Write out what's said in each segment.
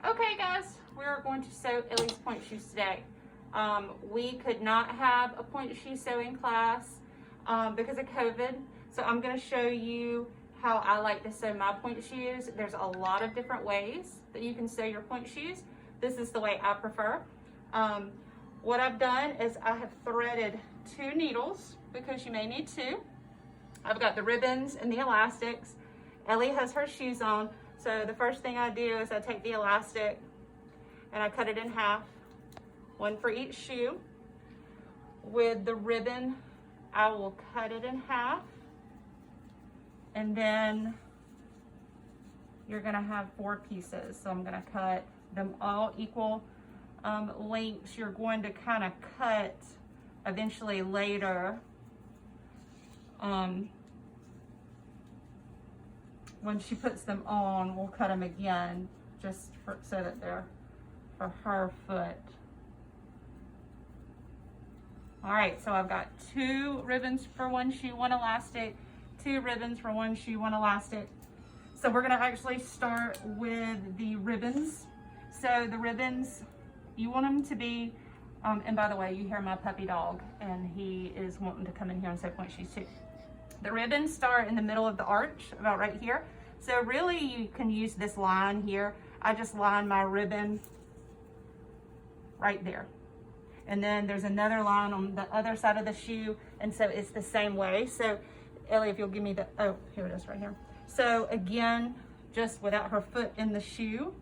Okay guys, we are going to sew Ellie's pointe shoes today. We could not have a pointe shoe sewing class because of COVID. So I'm going to show you how I like to sew my pointe shoes. There's a lot of different ways that you can sew your pointe shoes. This is the way I prefer. What I've done is I have threaded 2 needles because you may need 2. I've got the ribbons and the elastics. Ellie has her shoes on. So the first thing I do is I take the elastic and I cut it in half, 1 for each shoe. With the ribbon, I will cut it in half. And then you're gonna have 4 pieces. So I'm gonna cut them all equal lengths. You're going to kind of cut eventually later. When she puts them on, we'll cut them again just so that they're for her foot. All right, so I've got 2 ribbons for 1 shoe, 1 elastic, 2 ribbons for 1 shoe, 1 elastic. So we're gonna actually start with the ribbons. So the ribbons, you want them to be, and by the way, you hear my puppy dog, and he is wanting to come in here and sew pointe shoes too. The ribbons start in the middle of the arch, about right here. So really you can use this line here. I just line my ribbon right there. And then there's another line on the other side of the shoe. And so it's the same way. So Ellie, if you'll give me the, oh, here it is right here. So again, just without her foot in the shoe,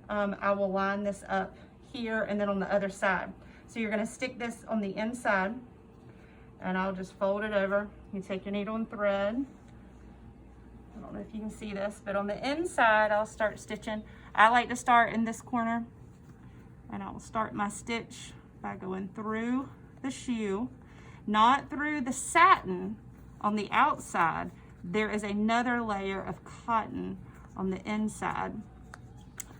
I will line this up here and then on the other side. So you're gonna stick this on the inside and I'll just fold it over. You take your needle and thread. I don't know if you can see this, but on the inside, I'll start stitching. I like to start in this corner, and I will start my stitch by going through the shoe, not through the satin on the outside. There is another layer of cotton on the inside.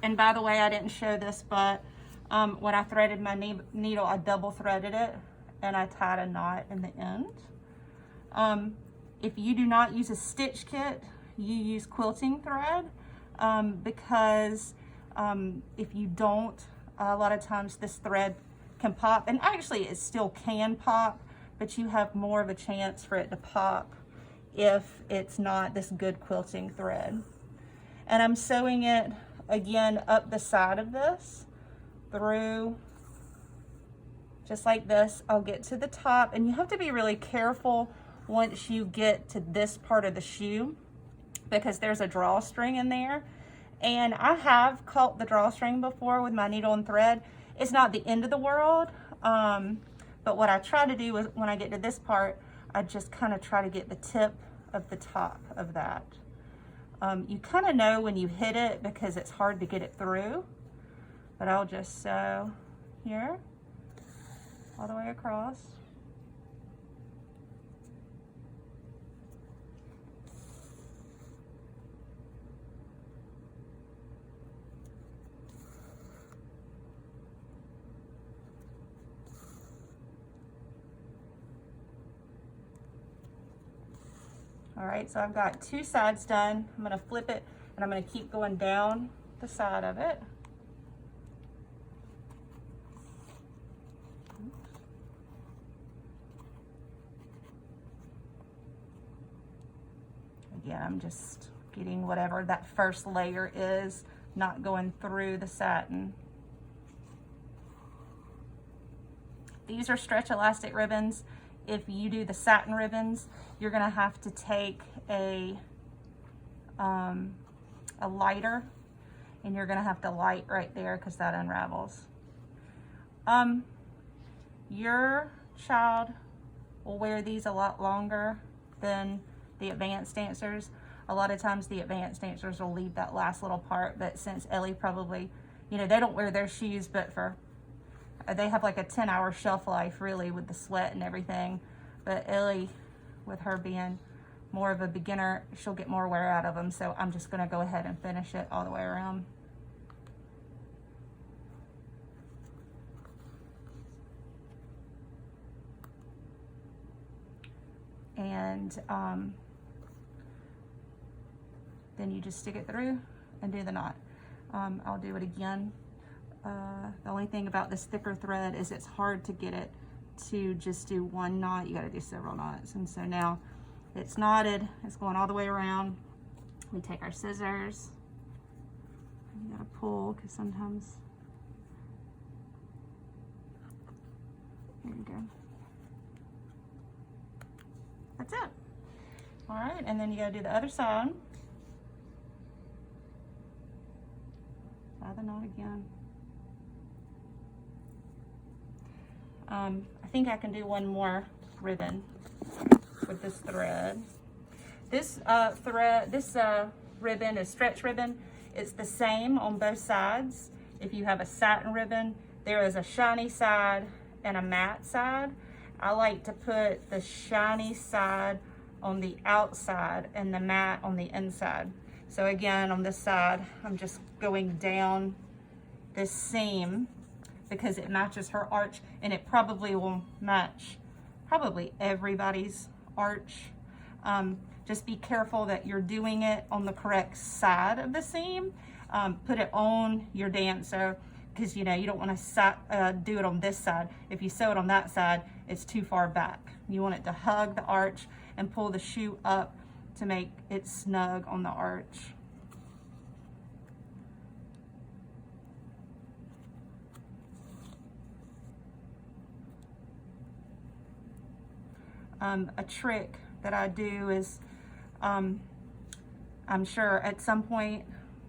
And by the way, I didn't show this, but when I threaded my needle, I double threaded it, and I tied a knot in the end. If you do not use a stitch kit, you use quilting thread because if you don't, a lot of times this thread can pop, and actually it still can pop, but you have more of a chance for it to pop if it's not this good quilting thread. And I'm sewing it again up the side of this through just like this. I'll get to the top, and you have to be really careful once you get to this part of the shoe because there's a drawstring in there. And I have caught the drawstring before with my needle and thread. It's not the end of the world, but what I try to do is when I get to this part, I just kind of try to get the tip of the top of that. You kind of know when you hit it because it's hard to get it through, but I'll just sew here all the way across. All right, so I've got 2 sides done. I'm gonna flip it and I'm gonna keep going down the side of it. Again, I'm just getting whatever that first layer is, not going through the satin. These are stretch elastic ribbons. If you do the satin ribbons, you're gonna have to take a lighter, and you're gonna have to light right there because that unravels. Your child will wear these a lot longer than the advanced dancers. A lot of times the advanced dancers will leave that last little part, but since Ellie probably, you know, they don't wear their shoes, but they have like a 10-hour shelf life really with the sweat and everything. But Ellie, with her being more of a beginner, she'll get more wear out of them. So I'm just gonna go ahead and finish it all the way around. And then you just stick it through and do the knot. I'll do it again. The only thing about this thicker thread is it's hard to get it to just do one knot. You got to do several knots. And so now it's knotted, it's going all the way around. We take our scissors. You got to pull because sometimes, there you go. That's it. All right, and then you got to do the other side. Tie the knot again. I think I can do one more ribbon with this thread. This ribbon is stretch ribbon. It's the same on both sides. If you have a satin ribbon, there is a shiny side and a matte side. I like to put the shiny side on the outside and the matte on the inside. So again, on this side, I'm just going down this seam because it matches her arch, and it probably will match probably everybody's arch. Just be careful that you're doing it on the correct side of the seam. Put it on your dancer, because you know you don't want to do it on this side. If you sew it on that side, it's too far back. You want it to hug the arch and pull the shoe up to make it snug on the arch. A trick that I do is, I'm sure at some point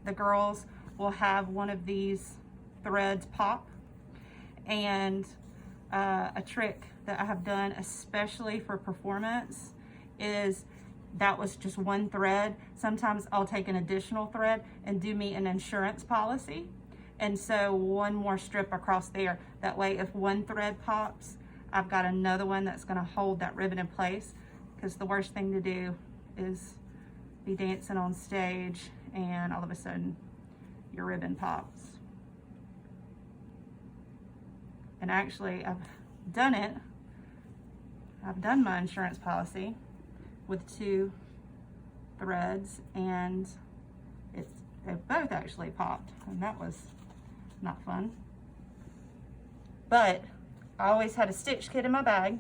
the girls will have one of these threads pop, and a trick that I have done especially for performance is that was just one thread. Sometimes I'll take an additional thread and do me an insurance policy, and so one more strip across there. That way if one thread pops, I've got another one that's going to hold that ribbon in place, because the worst thing to do is be dancing on stage and all of a sudden your ribbon pops. And actually I've done it. I've done my insurance policy with 2 threads, and they both actually popped, and that was not fun. But I always had a stitch kit in my bag,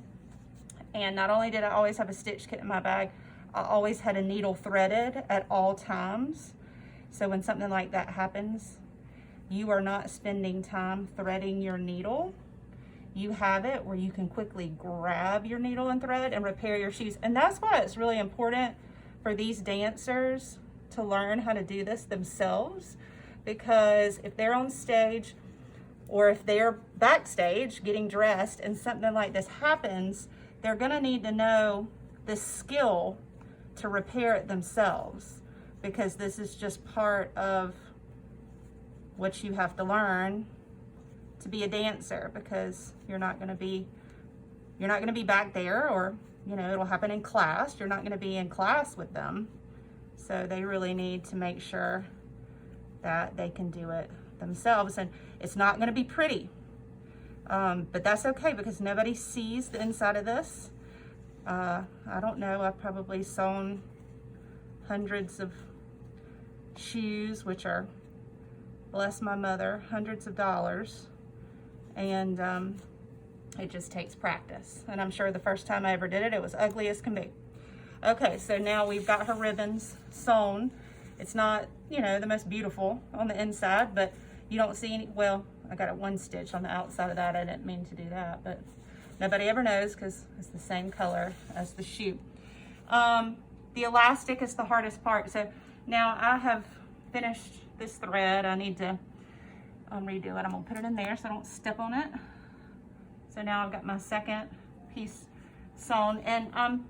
and not only did I always have a stitch kit in my bag, I always had a needle threaded at all times. So when something like that happens, you are not spending time threading your needle. You have it where you can quickly grab your needle and thread and repair your shoes. And that's why it's really important for these dancers to learn how to do this themselves, because if they're on stage or if they're backstage getting dressed and something like this happens, they're gonna need to know the skill to repair it themselves, because this is just part of what you have to learn to be a dancer, because you're not gonna be back there, or you know, it'll happen in class. You're not gonna be in class with them. So they really need to make sure that they can do it themselves, and it's not going to be pretty, but that's okay, because nobody sees the inside of this. I don't know, I've probably sewn hundreds of shoes, which are, bless my mother, hundreds of dollars, and it just takes practice. And I'm sure the first time I ever did it, it was ugly as can be. Okay, so now we've got her ribbons sewn. It's not, you know, the most beautiful on the inside, but you don't see any, well, I got a 1 stitch on the outside of that. I didn't mean to do that, but nobody ever knows because it's the same color as the shoe. The elastic is the hardest part. So now I have finished this thread. I need to redo it. I'm gonna put it in there so I don't step on it. So now I've got my second piece sewn, and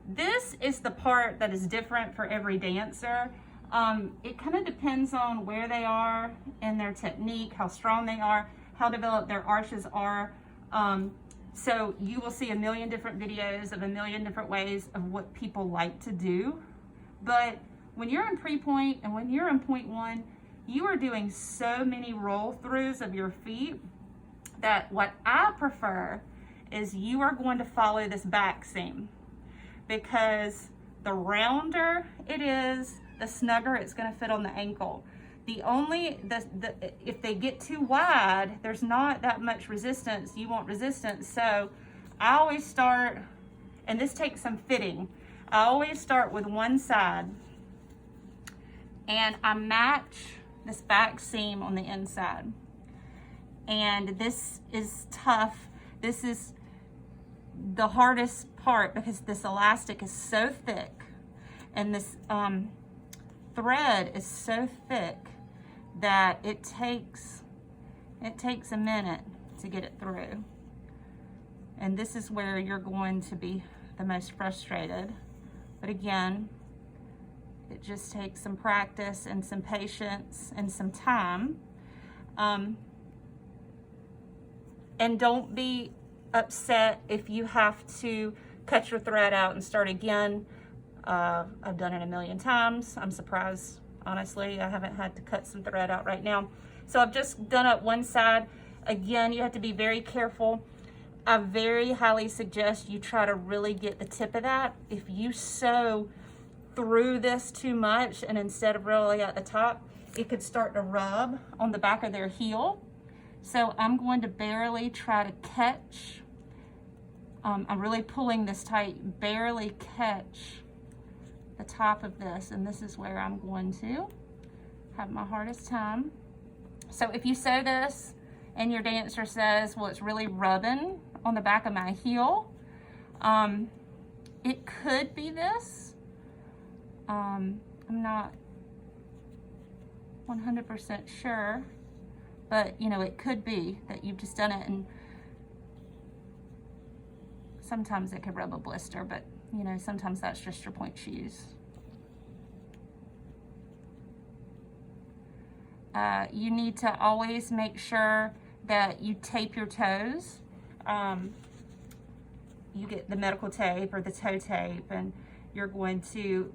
this is the part that is different for every dancer. It kind of depends on where they are in their technique, how strong they are, how developed their arches are. So you will see a million different videos of a million different ways of what people like to do. But when you're in pre-point and when you're in point 1, you are doing so many roll throughs of your feet that what I prefer is you are going to follow this back seam, because the rounder it is, the snugger it's going to fit on the ankle. If they get too wide, there's not that much resistance. You want resistance. So I always start, and this takes some fitting, I always start with one side and I match this back seam on the inside. And this is tough. This is the hardest part because this elastic is so thick and this thread is so thick that it takes a minute to get it through. And this is where you're going to be the most frustrated. But again, it just takes some practice and some patience and some time. And don't be upset if you have to cut your thread out and start again. I've done it a million times. I'm surprised, honestly, I haven't had to cut some thread out right now. So I've just done up one side. Again, you have to be very careful. I very highly suggest you try to really get the tip of that. If you sew through this too much and instead of really at the top, it could start to rub on the back of their heel. So I'm going to barely try to catch. I'm really pulling this tight, barely catch the top of this, and this is where I'm going to have my hardest time. So if you sew this and your dancer says, well, it's really rubbing on the back of my heel, it could be this. I'm not 100% sure, but you know, it could be that you've just done it, and sometimes it could rub a blister, but you know, sometimes that's just your Pointe shoes. You need to always make sure that you tape your toes. You get the medical tape or the toe tape, and you're going to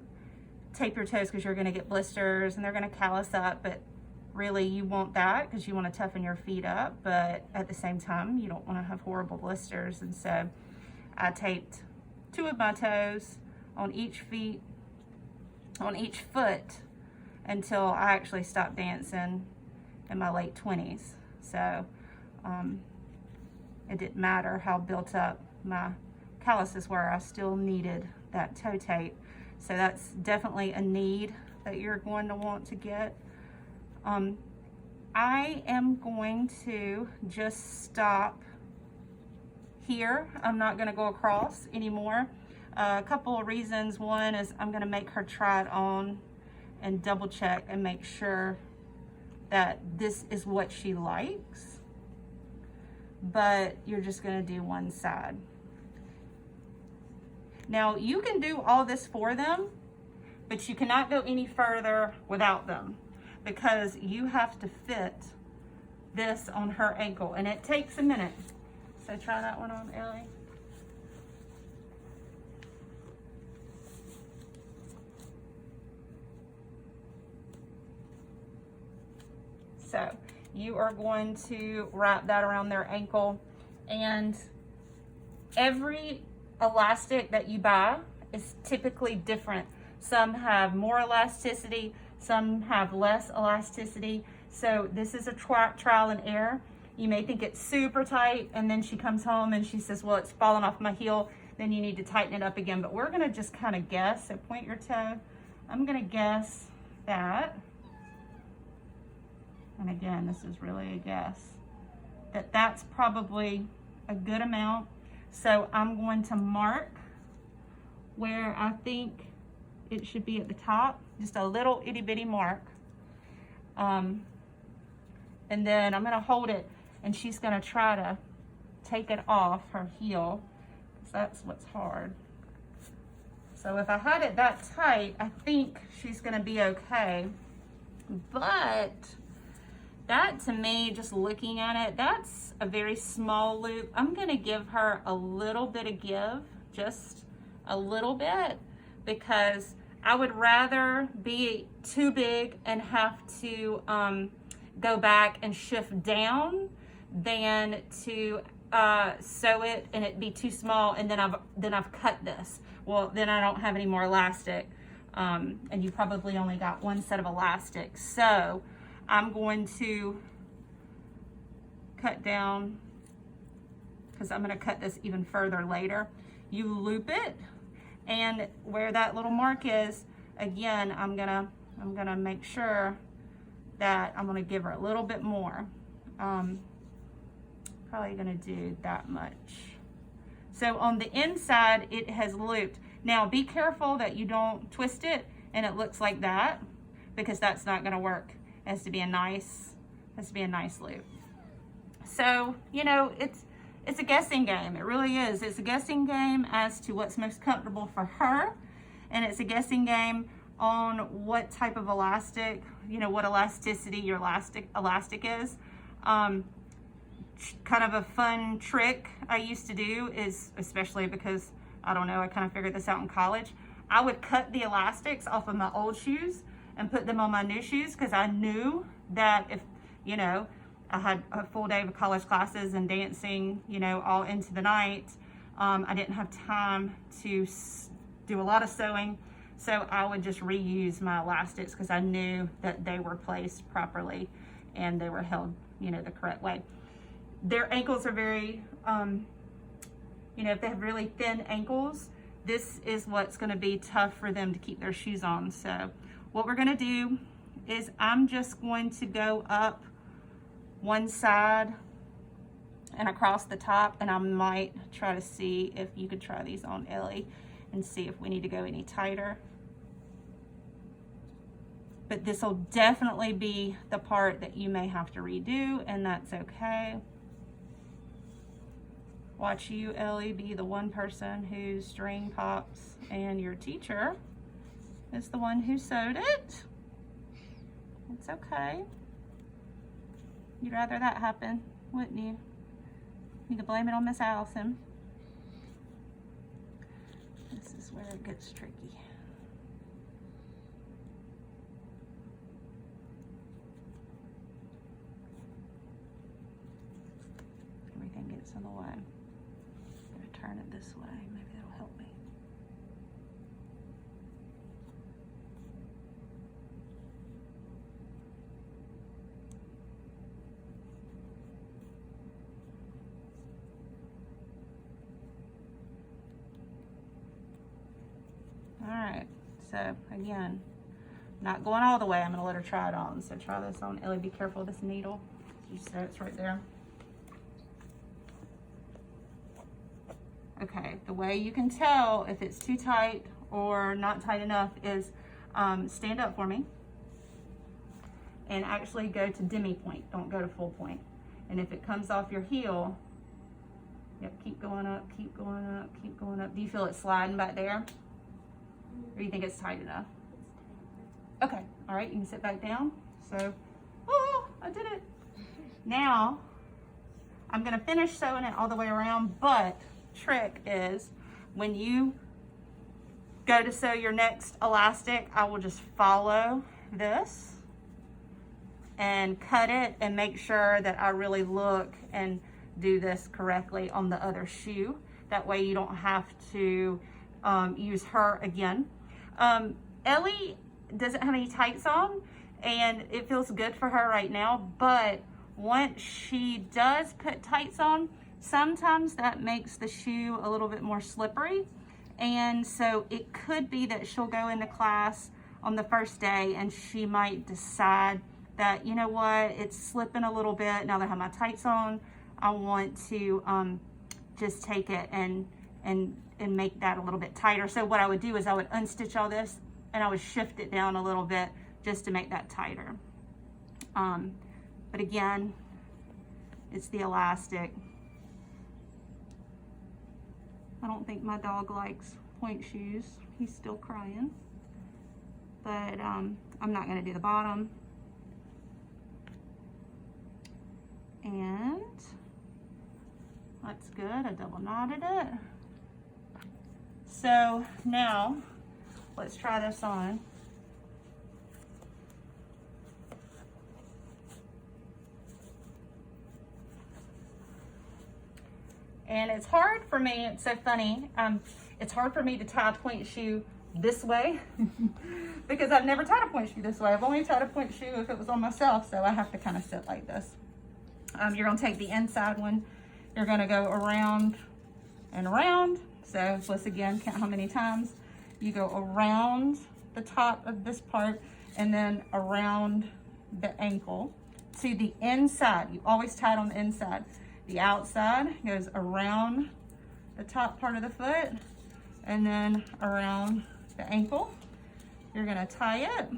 tape your toes because you're going to get blisters and they're going to callus up, but really you want that because you want to toughen your feet up, but at the same time you don't want to have horrible blisters. And so I taped 2 of my toes on each foot until I actually stopped dancing in my late 20s. So it didn't matter how built up my calluses were, I still needed that toe tape. So that's definitely a need that you're going to want to get. I am going to just stop here. I'm not going to go across anymore. A couple of reasons. One is I'm going to make her try it on and double check and make sure that this is what she likes. But you're just going to do one side. Now you can do all this for them, but you cannot go any further without them because you have to fit this on her ankle, and it takes a minute. So try that one on, Ellie. So you are going to wrap that around their ankle, and every elastic that you buy is typically different. Some have more elasticity, some have less elasticity. So this is a trial and error. You may think it's super tight, and then she comes home and she says, well, it's falling off my heel. Then you need to tighten it up again. But we're gonna just kind of guess. So point your toe. I'm gonna guess that, and again, this is really a guess, that's probably a good amount. So I'm going to mark where I think it should be at the top, just a little itty bitty mark. And then I'm gonna hold it, and she's gonna try to take it off her heel, because that's what's hard. So if I had it that tight, I think she's gonna be okay. But that, to me, just looking at it, that's a very small loop. I'm gonna give her a little bit of give, just a little bit, because I would rather be too big and have to go back and shift down than to sew it and it be too small, and then I've cut this. Well, then I don't have any more elastic, and you probably only got one set of elastic. So I'm going to cut down, because I'm going to cut this even further later. You loop it, and where that little mark is, again, I'm gonna make sure that I'm gonna give her a little bit more. Probably gonna do that much. So on the inside, it has looped. Now be careful that you don't twist it and it looks like that, because that's not gonna work. It has to be a nice loop. So, you know, it's a guessing game. It really is. It's a guessing game as to what's most comfortable for her, and it's a guessing game on what type of elastic, you know, what elasticity your elastic is. Kind of a fun trick I used to do is, especially because, I don't know, I kind of figured this out in college, I would cut the elastics off of my old shoes and put them on my new shoes, because I knew that if, you know, I had a full day of college classes and dancing, you know, all into the night, I didn't have time to do a lot of sewing, so I would just reuse my elastics, because I knew that they were placed properly and they were held, you know, the correct way. Their ankles are very, you know, if they have really thin ankles, this is what's going to be tough for them to keep their shoes on. So what we're going to do is I'm just going to go up one side and across the top, and I might try to see if you could try these on Ellie and see if we need to go any tighter. But this will definitely be the part that you may have to redo, and that's okay. Watch you, Ellie, be the one person whose string pops, and your teacher is the one who sewed it. It's okay. You'd rather that happen, wouldn't you? You can blame it on Miss Allison. This is where it gets tricky. Everything gets in the way. I'm gonna turn it this way. Maybe that'll help me. All right, so again, not going all the way. I'm gonna let her try it on. So try this on. Ellie, be careful of this needle. You see it's right there. Okay, the way you can tell if it's too tight or not tight enough is stand up for me and actually go to demi-point. Don't go to full point. And if it comes off your heel, yep, keep going up, keep going up, keep going up. Do you feel it sliding back there? Or do you think it's tight enough? Okay, all right, you can sit back down. So, oh, I did it. Now, I'm gonna finish sewing it all the way around, but trick is when you go to sew your next elastic, I will just follow this and cut it and make sure that I really look and do this correctly on the other shoe. That way you don't have to use her again. Ellie doesn't have any tights on and it feels good for her right now, but once she does put tights on, sometimes that makes the shoe a little bit more slippery. And so it could be that she'll go into class on the first day and she might decide that, you know what, it's slipping a little bit. Now that I have my tights on, I want to just take it and make that a little bit tighter. So what I would do is I would unstitch all this and I would shift it down a little bit just to make that tighter. But again, it's the elastic. I don't think my dog likes point shoes. He's still crying. But I'm not gonna do the bottom. And that's good, I double knotted it. So now, let's try this on. And it's hard for me, it's so funny, it's hard for me to tie a point shoe this way because I've never tied a pointe shoe this way. I've only tied a pointe shoe if it was on myself, so I have to kind of sit like this. You're gonna take the inside one, you're gonna go around and around. So let's again count how many times. You go around the top of this part and then around the ankle to the inside. You always tie it on the inside. The outside goes around the top part of the foot and then around the ankle. You're gonna tie it.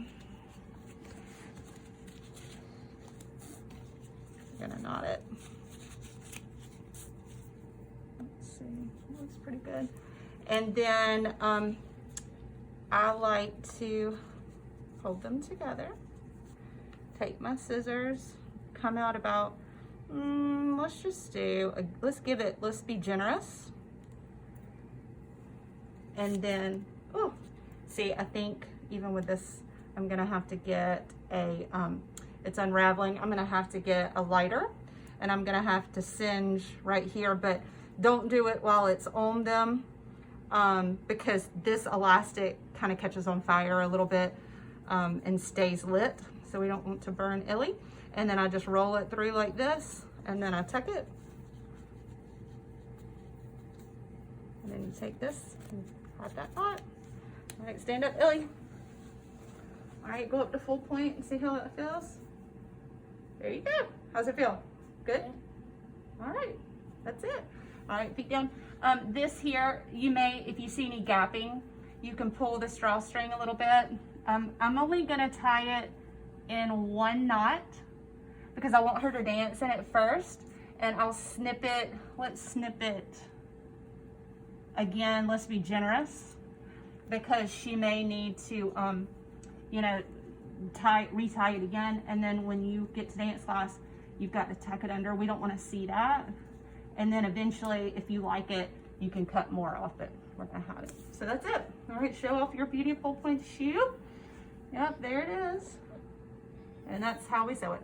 You're gonna knot it. Let's see, looks pretty good. And then I like to hold them together. Take my scissors, come out about, let's just do, let's be generous. And then, oh, see, I think even with this, I'm gonna have to get a, it's unraveling. I'm gonna have to get a lighter and I'm gonna have to singe right here, but don't do it while it's on them because this elastic kind of catches on fire a little bit and stays lit. So we don't want to burn Illy. And then I just roll it through like this and then I tuck it. And then you take this and add that knot. All right, stand up, Illy. All right, go up to full point and see how it feels. There you go. How's it feel? Good? All right, that's it. All right, feet down. This here, you may, if you see any gapping, you can pull the drawstring a little bit. I'm only gonna tie it in one knot because I want her to dance in it first, and I'll snip it. Let's snip it again. Let's be generous because she may need to, you know, retie it again. And then when you get to dance class, you've got to tuck it under. We don't want to see that. And then eventually, if you like it, you can cut more off it. We're gonna have it. So that's it. All right, show off your beautiful pointe shoe. Yep, there it is. And that's how we sew it.